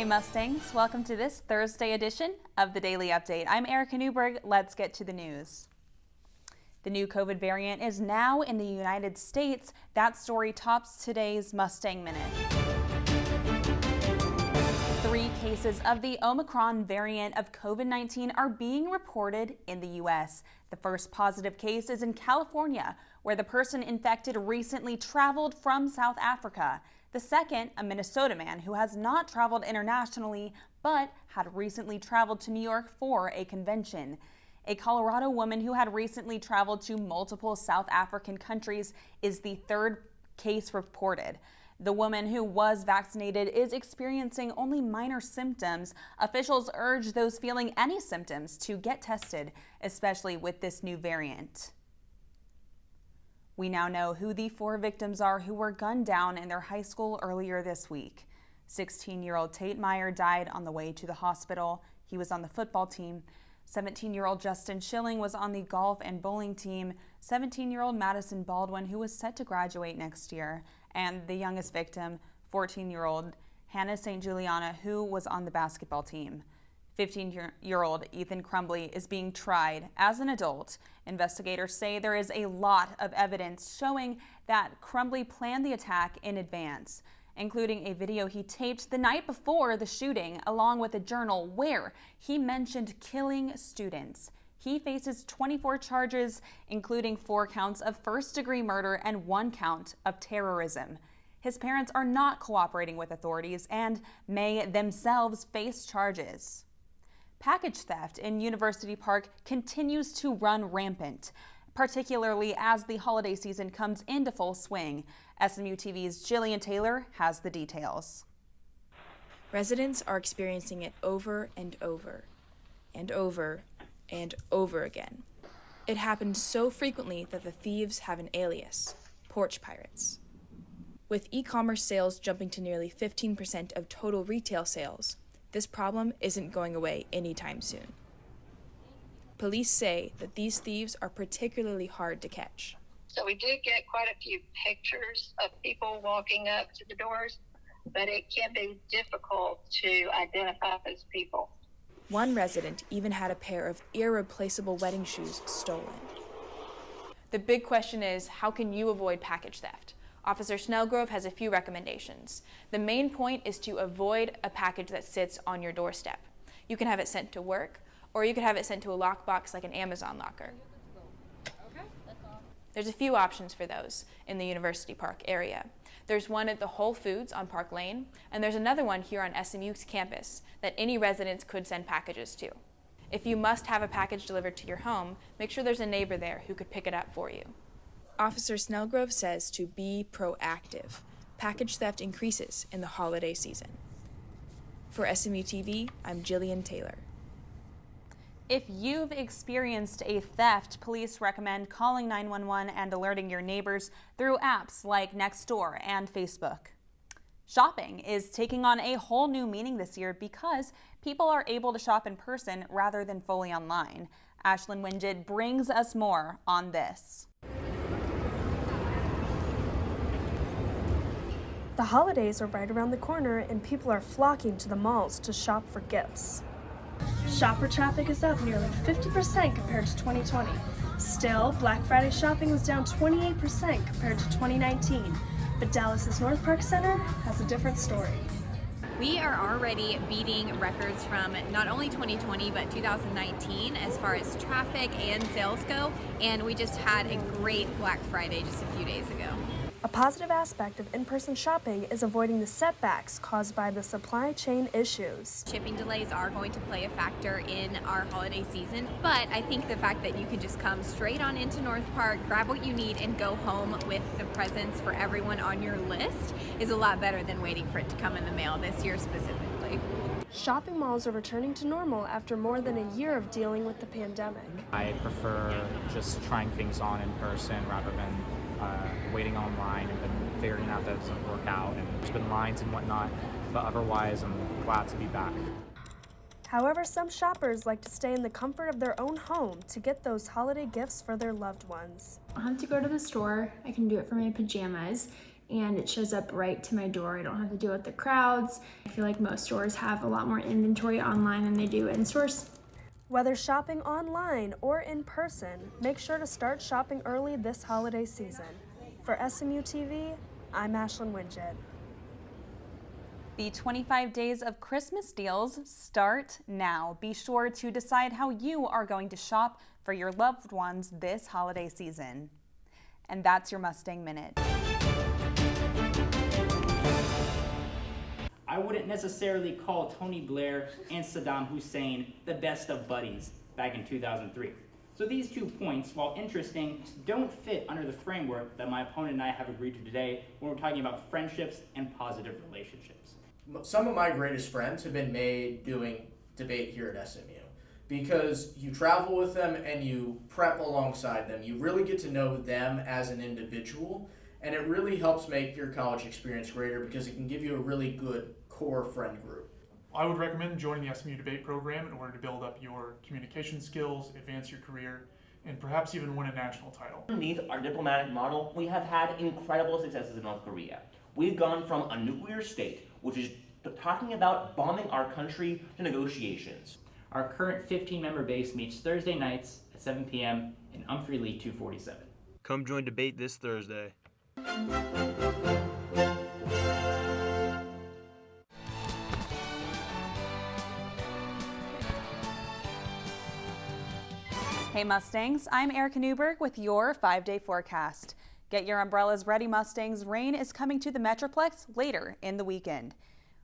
Hey Mustangs, welcome to this Thursday edition of the Daily Update. I'm Erica Newberg. Let's get to the news. The new COVID variant is now in the United States. That story tops today's Mustang Minute. 3 cases of the Omicron variant of COVID-19 are being reported in the U.S. The first positive case is in California, where the person infected recently traveled from South Africa. The second, a Minnesota man who has not traveled internationally but had recently traveled to New York for a convention. A Colorado woman who had recently traveled to multiple South African countries is the third case reported. The woman who was vaccinated is experiencing only minor symptoms. Officials urge those feeling any symptoms to get tested, especially with this new variant. We now know who the 4 victims are who were gunned down in their high school earlier this week. 16-year-old Tate Meyer died on the way to the hospital. He was on the football team. 17-year-old Justin Schilling was on the golf and bowling team. 17-year-old Madison Baldwin, who was set to graduate next year. And the youngest victim, 14-year-old Hannah St. Juliana, who was on the basketball team. 15-year-old Ethan Crumbly is being tried as an adult. Investigators say there is a lot of evidence showing that Crumbly planned the attack in advance, including a video he taped the night before the shooting, along with a journal where he mentioned killing students. He faces 24 charges, including 4 counts of first-degree murder and 1 count of terrorism. His parents are not cooperating with authorities and may themselves face charges. Package theft in University Park continues to run rampant, particularly as the holiday season comes into full swing. SMU-TV's Jillian Taylor has the details. Residents are experiencing it over and over and over and over again. It happens so frequently that the thieves have an alias: porch pirates. With e-commerce sales jumping to nearly 15% of total retail sales, this problem isn't going away anytime soon. Police say that these thieves are particularly hard to catch. So we do get quite a few pictures of people walking up to the doors, but it can be difficult to identify those people. One resident even had a pair of irreplaceable wedding shoes stolen. The big question is, how can you avoid package theft? Officer Snellgrove has a few recommendations. The main point is to avoid a package that sits on your doorstep. You can have it sent to work, or you could have it sent to a lockbox like an Amazon locker. There's a few options for those in the University Park area. There's one at the Whole Foods on Park Lane, and there's another one here on SMU's campus that any residents could send packages to. If you must have a package delivered to your home, make sure there's a neighbor there who could pick it up for you. Officer Snellgrove says to be proactive. Package theft increases in the holiday season. For SMU-TV, I'm Jillian Taylor. If you've experienced a theft, police recommend calling 911 and alerting your neighbors through apps like Nextdoor and Facebook. Shopping is taking on a whole new meaning this year because people are able to shop in person rather than fully online. Ashlyn Wingett brings us more on this. The holidays are right around the corner and people are flocking to the malls to shop for gifts. Shopper traffic is up nearly 50% compared to 2020. Still, Black Friday shopping was down 28% compared to 2019. But Dallas's North Park Center has a different story. We are already beating records from not only 2020 but 2019 as far as traffic and sales go, and we just had a great Black Friday just a few days ago. A positive aspect of in-person shopping is avoiding the setbacks caused by the supply chain issues. Shipping delays are going to play a factor in our holiday season, but I think the fact that you can just come straight on into North Park, grab what you need, and go home with the presents for everyone on your list is a lot better than waiting for it to come in the mail this year specifically. Shopping malls are returning to normal after more than a year of dealing with the pandemic. I prefer just trying things on in person rather than waiting online and then figuring out that it doesn't work out, and there's been lines and whatnot, but otherwise I'm glad to be back. However, some shoppers like to stay in the comfort of their own home to get those holiday gifts for their loved ones. I don't have to go to the store. I can do it for my pajamas, and it shows up right to my door. I don't have to deal with the crowds. I feel like most stores have a lot more inventory online than they do in stores. Whether shopping online or in person, make sure to start shopping early this holiday season. For SMU-TV, I'm Ashlyn Wingett. The 25 days of Christmas deals start now. Be sure to decide how you are going to shop for your loved ones this holiday season. And that's your Mustang Minute. I wouldn't necessarily call Tony Blair and Saddam Hussein the best of buddies back in 2003. So these 2 points, while interesting, don't fit under the framework that my opponent and I have agreed to today when we're talking about friendships and positive relationships. Some of my greatest friends have been made doing debate here at SMU because you travel with them and you prep alongside them. You really get to know them as an individual, and it really helps make your college experience greater because it can give you a really good core friend group. I would recommend joining the SMU debate program in order to build up your communication skills, advance your career, and perhaps even win a national title. Underneath our diplomatic model, we have had incredible successes in North Korea. We've gone from a nuclear state, which is talking about bombing our country, to negotiations. Our current 15-member base meets Thursday nights at 7 p.m. in Humphrey Lee 247. Come join debate this Thursday. Hey Mustangs, I'm Erica Newberg with your 5-day forecast. Get your umbrellas ready, Mustangs. Rain is coming to the Metroplex later in the weekend.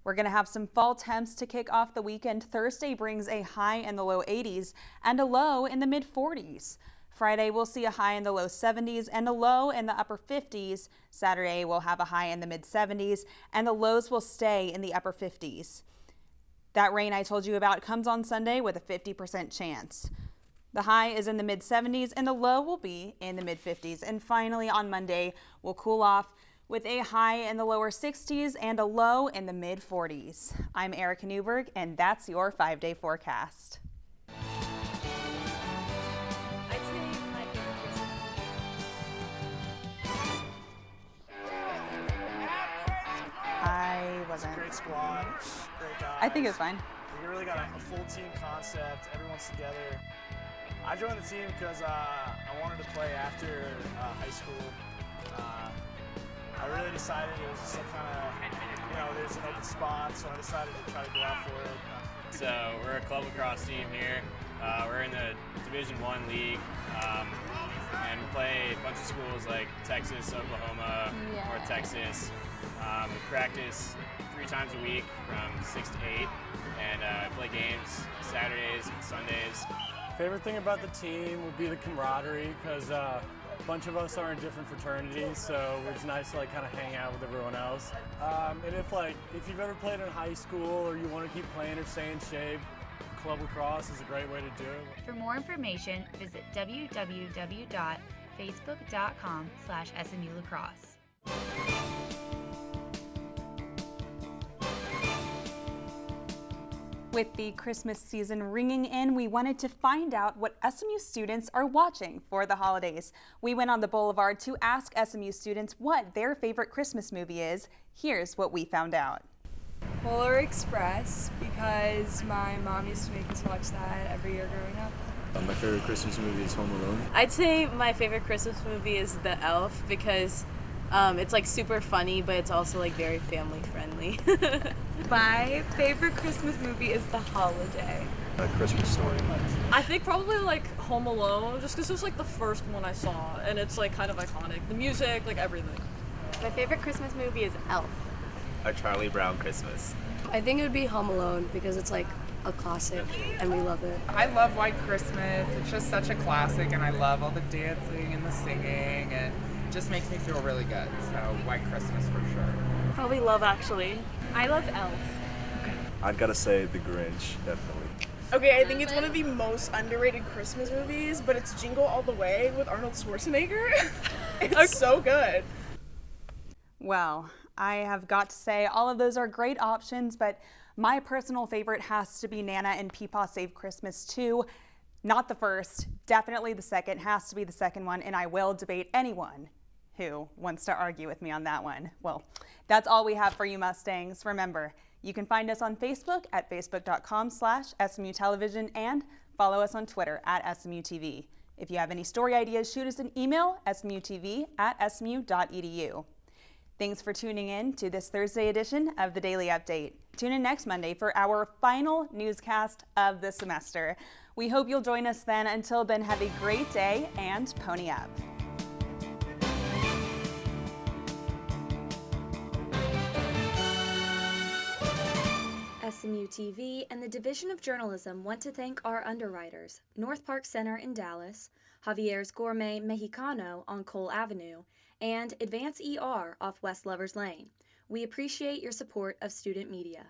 We're going to have some fall temps to kick off the weekend. Thursday brings a high in the low 80s and a low in the mid 40s. Friday we'll see a high in the low 70s and a low in the upper 50s. Saturday we'll have a high in the mid 70s and the lows will stay in the upper 50s. That rain I told you about comes on Sunday with a 50% chance. The high is in the mid 70s and the low will be in the mid 50s. And finally on Monday we'll cool off with a high in the lower 60s and a low in the mid 40s. I'm Erica Newberg and that's your 5-day forecast. I wasn't. Great squad, great guys. I think it was fine. We really got a full team concept, everyone's together. I joined the team because I wanted to play after high school. I really decided it was just some kind of, there's an open spot, so I decided to try to go out for it. So we're a club lacrosse team here. We're in the Division I league, and we play a bunch of schools like Texas, Oklahoma, North Texas. We practice 3 times a week from 6 to 8, and play games Saturdays and Sundays. Favorite thing about the team would be the camaraderie, because a bunch of us are in different fraternities, so it's nice to kind of hang out with everyone else. And if you've ever played in high school or you want to keep playing or stay in shape, club lacrosse is a great way to do it. For more information, visit www.facebook.com/SMU-Lacrosse. With the Christmas season ringing in, we wanted to find out what SMU students are watching for the holidays. We went on the boulevard to ask SMU students what their favorite Christmas movie is. Here's what we found out. Polar Express, because my mom used to make us watch that every year growing up. My favorite Christmas movie is Home Alone. I'd say my favorite Christmas movie is The Elf, because it's super funny, but it's also very family friendly. My favorite Christmas movie is The Holiday. A Christmas Story. I think probably Home Alone, just because it was the first one I saw, and it's kind of iconic. The music, everything. My favorite Christmas movie is Elf. A Charlie Brown Christmas. I think it would be Home Alone, because it's a classic and we love it. I love White Christmas. It's just such a classic, and I love all the dancing and the singing, and it just makes me feel really good. So White Christmas for sure. Probably Love Actually. I love Elf. I'd gotta say The Grinch, definitely. Okay, I think it's one of the most underrated Christmas movies, but it's Jingle All the Way with Arnold Schwarzenegger. It's so good. Well, I have got to say all of those are great options, but my personal favorite has to be Nana and Peepaw Save Christmas 2. Not the first, definitely the second, has to be the second one, and I will debate anyone Who wants to argue with me on that one? Well, that's all we have for you Mustangs. Remember, you can find us on Facebook at facebook.com/SMU-television and follow us on Twitter at SMU-TV. If you have any story ideas, shoot us an email, smutv@smu.edu. Thanks for tuning in to this Thursday edition of the Daily Update. Tune in next Monday for our final newscast of the semester. We hope you'll join us then. Until then, have a great day and pony up. SMU-TV and the Division of Journalism want to thank our underwriters, North Park Center in Dallas, Javier's Gourmet Mexicano on Cole Avenue, and Advance ER off West Lovers Lane. We appreciate your support of student media.